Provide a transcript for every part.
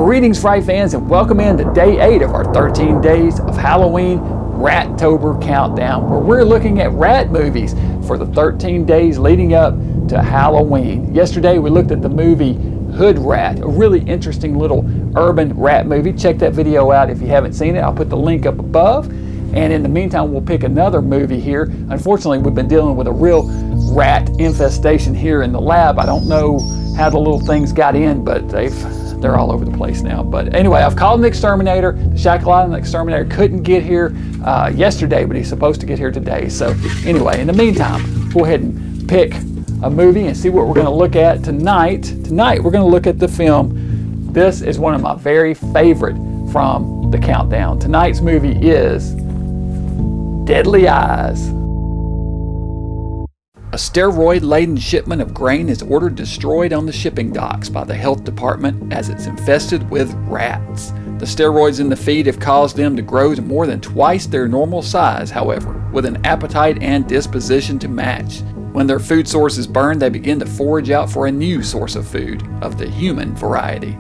Greetings, Fright fans, and welcome in to day 8 of our 13 days of Halloween Ratober countdown, where we're looking at rat movies for the 13 days leading up to Halloween. Yesterday we looked at the movie Hood Rat, a really interesting little urban rat movie. Check that video out if you haven't seen it. I'll put the link up above. And in the meantime, we'll pick another movie here. Unfortunately, we've been dealing with a real rat infestation here in the lab. I don't know how the little things got in, but they're all over the place now. But anyway, I've called an exterminator. The Shackle exterminator couldn't get here yesterday, but he's supposed to get here today. So anyway, in the meantime, go ahead and pick a movie and see what we're going to look at tonight. Tonight, we're going to look at the film. This is one of my very favorite from the countdown. Tonight's movie is Deadly Eyes. A steroid-laden shipment of grain is ordered destroyed on the shipping docks by the health department as it's infested with rats. The steroids in the feed have caused them to grow to more than twice their normal size, however, with an appetite and disposition to match. When their food source is burned, they begin to forage out for a new source of food, of the human variety.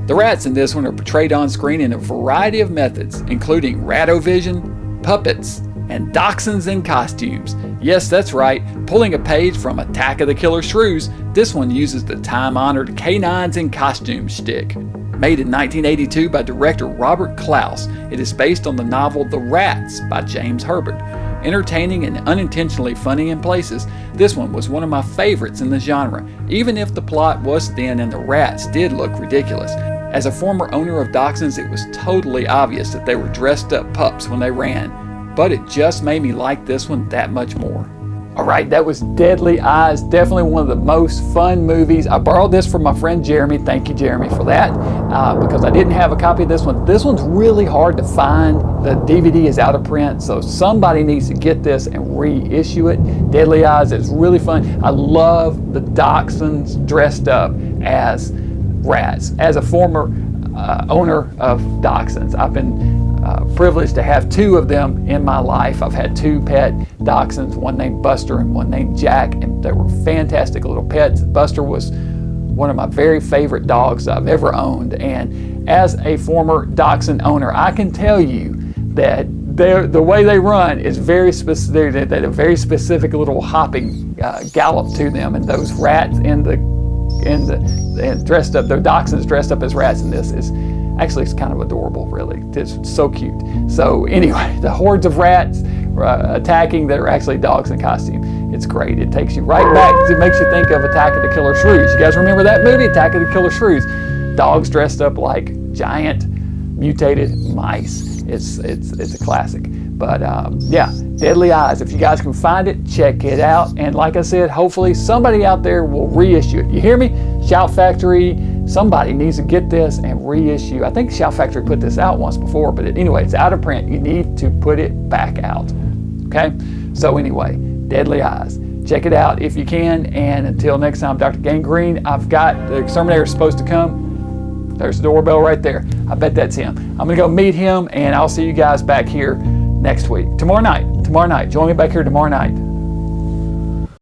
The rats in this one are portrayed on screen in a variety of methods, including ratovision, puppets, and dachshunds in costumes. Yes, that's right, pulling a page from Attack of the Killer Shrews, this one uses the time-honored canines in costume shtick. Made in 1982 by director Robert Clouse, it is based on the novel The Rats by James Herbert. Entertaining and unintentionally funny in places, this one was one of my favorites in the genre, even if the plot was thin and the rats did look ridiculous. As a former owner of dachshunds, it was totally obvious that they were dressed up pups when they ran, but it just made me like this one that much more. Alright, that was Deadly Eyes, definitely one of the most fun movies. I borrowed this from my friend Jeremy, thank you Jeremy for that, because I didn't have a copy of this one. This one's really hard to find, the DVD is out of print, so somebody needs to get this and reissue it. Deadly Eyes is really fun. I love the dachshunds dressed up as rats. As a former owner of dachshunds, I've been privileged to have 2 of them in my life. I've had 2 pet dachshunds, one named Buster and one named Jack, and they were fantastic little pets. Buster was one of my very favorite dogs I've ever owned, and as a former dachshund owner, I can tell you that the way they run is very specific. They have a very specific little hopping gallop to them, and those rats and dressed up, the dachshunds dressed up as rats in this is actually, it's kind of adorable, really. It's so cute. So anyway, the hordes of rats attacking that are actually dogs in costume. It's great. It takes you right back. It makes you think of Attack of the Killer Shrews. You guys remember that movie, Attack of the Killer Shrews? Dogs dressed up like giant mutated mice. It's a classic. But yeah, Deadly Eyes. If you guys can find it, check it out. And like I said, hopefully somebody out there will reissue it. You hear me? Shout Factory. Somebody needs to get this and reissue. I think Shout Factory put this out once before, but anyway, it's out of print. You need to put it back out. Okay? So anyway, Deadly Eyes. Check it out if you can. And until next time, Dr. Gangrene, I've got the exterminator supposed to come. There's the doorbell right there. I bet that's him. I'm going to go meet him, and I'll see you guys back here next week. Tomorrow night. Join me back here tomorrow night.